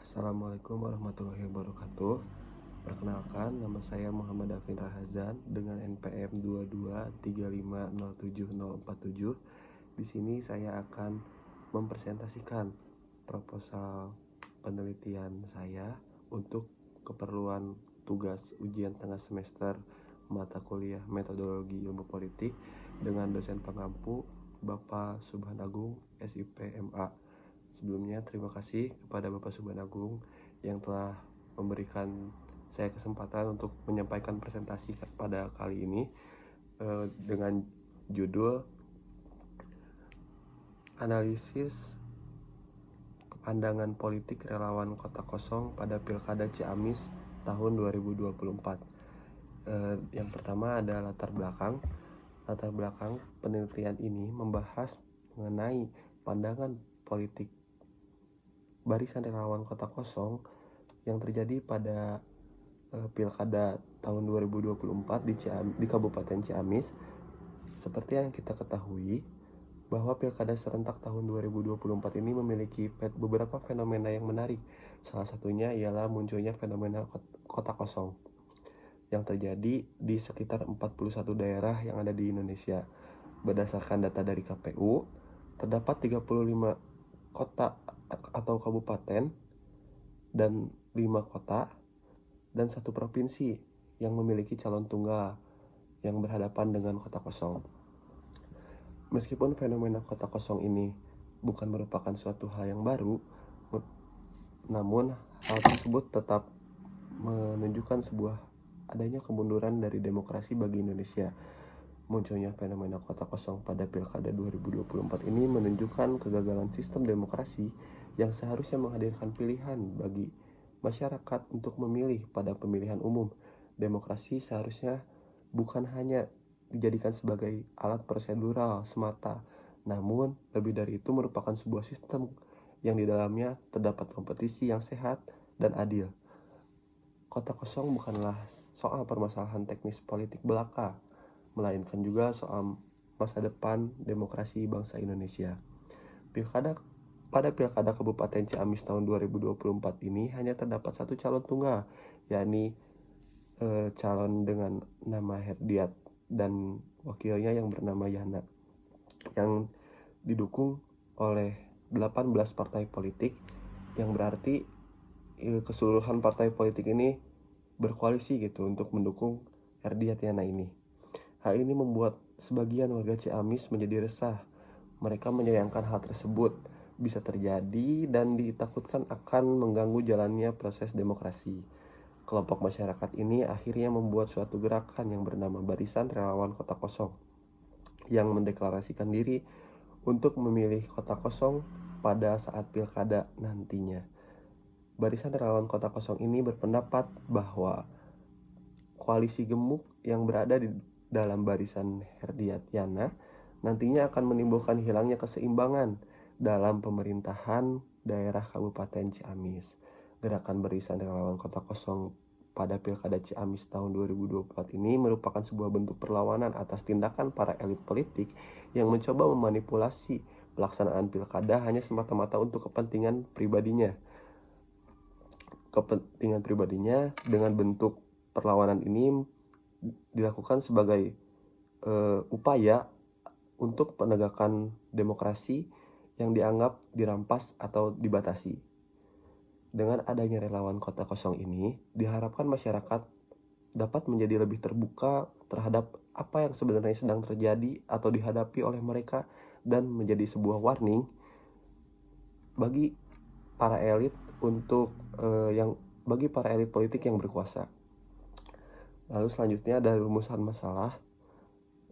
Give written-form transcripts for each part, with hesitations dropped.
Assalamualaikum warahmatullahi wabarakatuh. Perkenalkan, nama saya Muhammad Afin Rahazan dengan NPM 22350747. Di sini saya akan mempresentasikan proposal penelitian saya untuk keperluan tugas ujian tengah semester mata kuliah Metodologi Ilmu Politik dengan dosen pengampu Bapak Subhan Agung, SIP MA. Sebelumnya terima kasih kepada Bapak Subhan Agung yang telah memberikan saya kesempatan untuk menyampaikan presentasi pada kali ini dengan judul Analisis Pandangan Politik Relawan Kota Kosong pada Pilkada Ciamis tahun 2024. Yang pertama ada latar belakang. Latar belakang penelitian ini membahas mengenai pandangan politik Barisan Relawan Kota Kosong yang terjadi pada Pilkada tahun 2024 di Kabupaten Ciamis. Seperti yang kita ketahui bahwa Pilkada serentak tahun 2024 ini memiliki beberapa fenomena yang menarik. Salah satunya ialah munculnya fenomena kota kosong yang terjadi di sekitar 41 daerah yang ada di Indonesia. Berdasarkan data dari KPU, terdapat 35 kota atau kabupaten dan 5 kota dan 1 provinsi yang memiliki calon tunggal yang berhadapan dengan kota kosong. Meskipun fenomena kota kosong ini bukan merupakan suatu hal yang baru, namun hal tersebut tetap menunjukkan sebuah adanya kemunduran dari demokrasi bagi Indonesia. Munculnya fenomena kota kosong pada Pilkada 2024 ini menunjukkan kegagalan sistem demokrasi yang seharusnya menghadirkan pilihan bagi masyarakat untuk memilih pada pemilihan umum. Demokrasi seharusnya bukan hanya dijadikan sebagai alat prosedural semata, namun lebih dari itu merupakan sebuah sistem yang di dalamnya terdapat kompetisi yang sehat dan adil. Kota kosong bukanlah soal permasalahan teknis politik belaka, melainkan juga soal masa depan demokrasi bangsa Indonesia. Pada Pilkada Kabupaten Ciamis tahun 2024 ini hanya terdapat 1 calon tunggal, yakni calon dengan nama Herdiat dan wakilnya yang bernama Yana, yang didukung oleh 18 partai politik, yang berarti keseluruhan partai politik ini berkoalisi gitu untuk mendukung Herdiat Yana ini. Hal ini membuat sebagian warga Ciamis menjadi resah. Mereka menyayangkan hal tersebut bisa terjadi dan ditakutkan akan mengganggu jalannya proses demokrasi. Kelompok masyarakat ini akhirnya membuat suatu gerakan yang bernama Barisan Relawan Kota Kosong yang mendeklarasikan diri untuk memilih kota kosong pada saat pilkada nantinya. Barisan Relawan Kota Kosong ini berpendapat bahwa koalisi gemuk yang berada di dalam barisan Herdiat Yana nantinya akan menimbulkan hilangnya keseimbangan dalam pemerintahan daerah Kabupaten Ciamis. Gerakan Barisan Relawan Kota Kosong pada Pilkada Ciamis tahun 2024 ini merupakan sebuah bentuk perlawanan atas tindakan para elit politik yang mencoba memanipulasi pelaksanaan pilkada hanya semata-mata untuk kepentingan pribadinya. Dengan bentuk perlawanan ini dilakukan sebagai upaya untuk penegakan demokrasi yang dianggap dirampas atau dibatasi. Dengan adanya relawan kota kosong ini, diharapkan masyarakat dapat menjadi lebih terbuka terhadap apa yang sebenarnya sedang terjadi atau dihadapi oleh mereka dan menjadi sebuah warning bagi para elit bagi para elit politik yang berkuasa. Lalu selanjutnya ada rumusan masalah.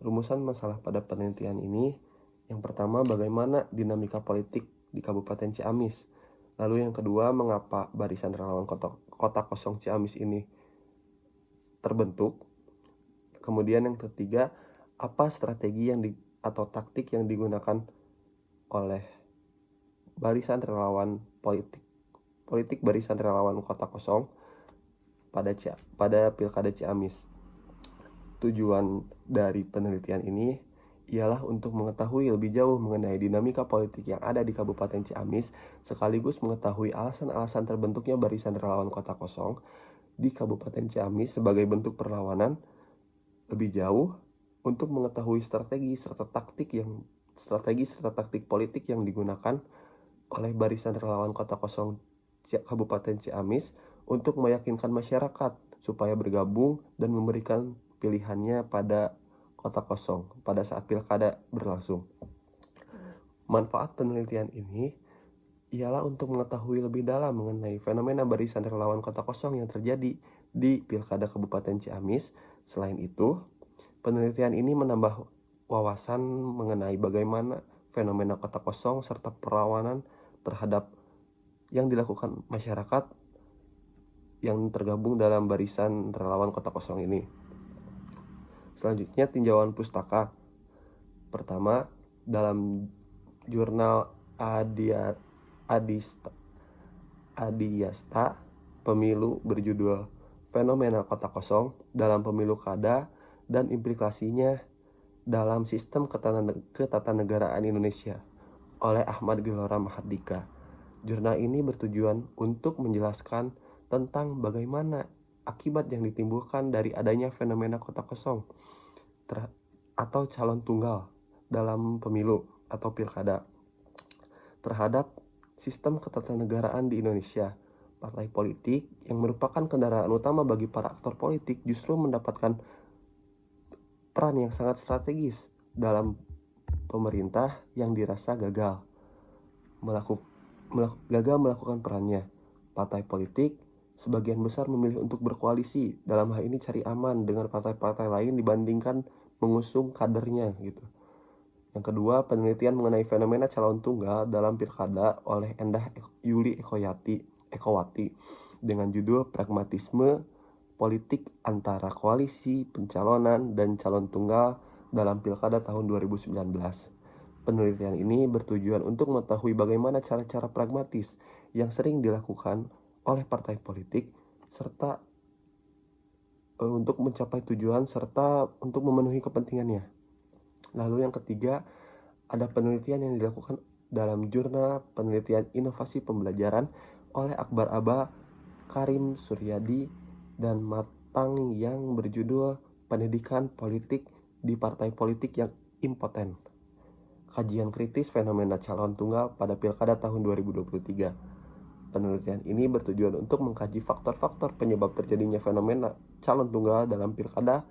Rumusan masalah pada penelitian ini, yang pertama bagaimana dinamika politik di Kabupaten Ciamis. Lalu yang kedua, mengapa Barisan Relawan Kota Kosong Ciamis ini terbentuk. Kemudian yang ketiga, apa strategi atau taktik yang digunakan oleh Barisan Relawan politik Barisan Relawan Kota Kosong pada Pilkada Ciamis. Tujuan dari penelitian ini ialah untuk mengetahui lebih jauh mengenai dinamika politik yang ada di Kabupaten Ciamis, sekaligus mengetahui alasan-alasan terbentuknya barisan relawan kota kosong di Kabupaten Ciamis sebagai bentuk perlawanan lebih jauh, untuk mengetahui strategi serta taktik politik yang digunakan oleh barisan relawan kota kosong Kabupaten Ciamis untuk meyakinkan masyarakat supaya bergabung dan memberikan pilihannya pada kota kosong pada saat pilkada berlangsung. Manfaat penelitian ini ialah untuk mengetahui lebih dalam mengenai fenomena barisan relawan kota kosong yang terjadi di pilkada Kabupaten Ciamis. Selain itu, penelitian ini menambah wawasan mengenai bagaimana fenomena kota kosong serta perlawanan terhadap yang dilakukan masyarakat yang tergabung dalam barisan relawan kota kosong ini. Selanjutnya, tinjauan pustaka. Pertama, dalam jurnal Adiasta Pemilu berjudul Fenomena Kota Kosong dalam Pemilu Kada dan Implikasinya dalam Sistem Ketatanegaraan Indonesia oleh Ahmad Gelora Mahardika. Jurnal ini bertujuan untuk menjelaskan tentang bagaimana akibat yang ditimbulkan dari adanya fenomena kota kosong atau calon tunggal dalam pemilu atau pilkada terhadap sistem ketatanegaraan di Indonesia. Partai politik yang merupakan kendaraan utama bagi para aktor politik justru mendapatkan peran yang sangat strategis dalam pemerintah yang dirasa gagal melakukan perannya. Partai politik sebagian besar memilih untuk berkoalisi, dalam hal ini cari aman dengan partai-partai lain dibandingkan mengusung kadernya gitu. Yang kedua, penelitian mengenai fenomena calon tunggal dalam pilkada oleh Endah Yuli Ekowati dengan judul Pragmatisme Politik Antara Koalisi Pencalonan dan Calon Tunggal dalam Pilkada tahun 2019. Penelitian ini bertujuan untuk mengetahui bagaimana cara-cara pragmatis yang sering dilakukan oleh partai politik serta untuk mencapai tujuan serta untuk memenuhi kepentingannya. Lalu yang ketiga, ada penelitian yang dilakukan dalam jurnal penelitian inovasi pembelajaran oleh Akbar Aba, Karim Suryadi, dan Matang yang berjudul Pendidikan Politik di Partai Politik yang Impoten. Kajian kritis fenomena calon tunggal pada Pilkada tahun 2023. Penelitian ini bertujuan untuk mengkaji faktor-faktor penyebab terjadinya fenomena calon tunggal dalam pilkada.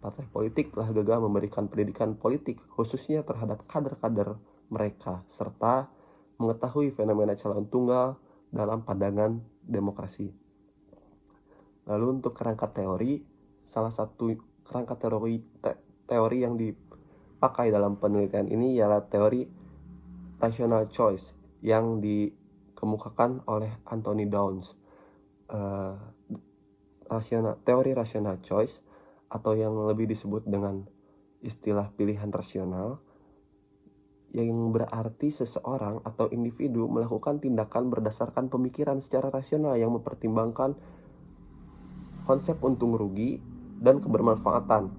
Partai politik telah gagal memberikan pendidikan politik khususnya terhadap kader-kader mereka serta mengetahui fenomena calon tunggal dalam pandangan demokrasi. Lalu untuk kerangka teori, salah satu kerangka teori yang dipakai dalam penelitian ini ialah teori rational choice yang dikemukakan oleh Anthony Downs. Teori rational choice atau yang lebih disebut dengan istilah pilihan rasional, yang berarti seseorang atau individu melakukan tindakan berdasarkan pemikiran secara rasional yang mempertimbangkan konsep untung rugi dan kebermanfaatan.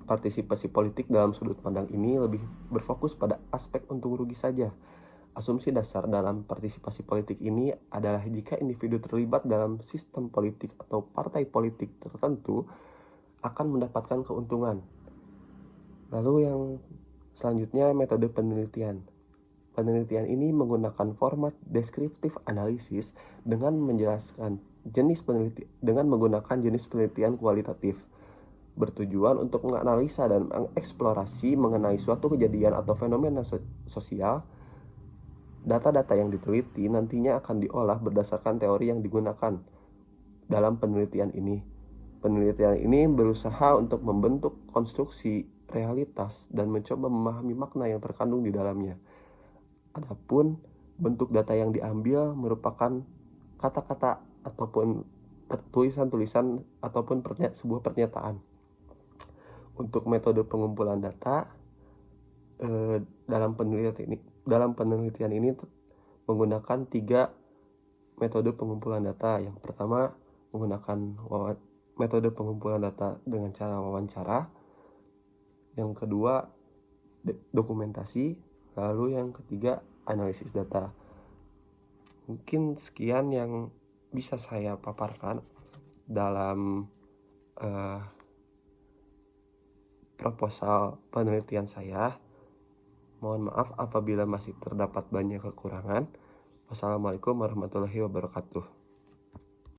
Partisipasi politik dalam sudut pandang ini lebih berfokus pada aspek untung rugi saja. Asumsi dasar dalam partisipasi politik ini adalah jika individu terlibat dalam sistem politik atau partai politik tertentu akan mendapatkan keuntungan. Lalu yang selanjutnya, metode penelitian. Penelitian ini menggunakan format deskriptif analisis dengan menggunakan jenis penelitian kualitatif, bertujuan untuk menganalisa dan mengeksplorasi mengenai suatu kejadian atau fenomena sosial. Data-data yang diteliti nantinya akan diolah berdasarkan teori yang digunakan dalam penelitian ini. Penelitian ini berusaha untuk membentuk konstruksi realitas dan mencoba memahami makna yang terkandung di dalamnya. Adapun bentuk data yang diambil merupakan kata-kata ataupun tulisan-tulisan ataupun sebuah pernyataan. Untuk metode pengumpulan data dalam penelitian ini menggunakan 3 metode pengumpulan data. Yang pertama, menggunakan metode pengumpulan data dengan cara wawancara. Yang kedua, dokumentasi, lalu yang ketiga analisis data. Mungkin sekian yang bisa saya paparkan dalam proposal penelitian saya. Mohon maaf apabila masih terdapat banyak kekurangan. Wassalamualaikum warahmatullahi wabarakatuh.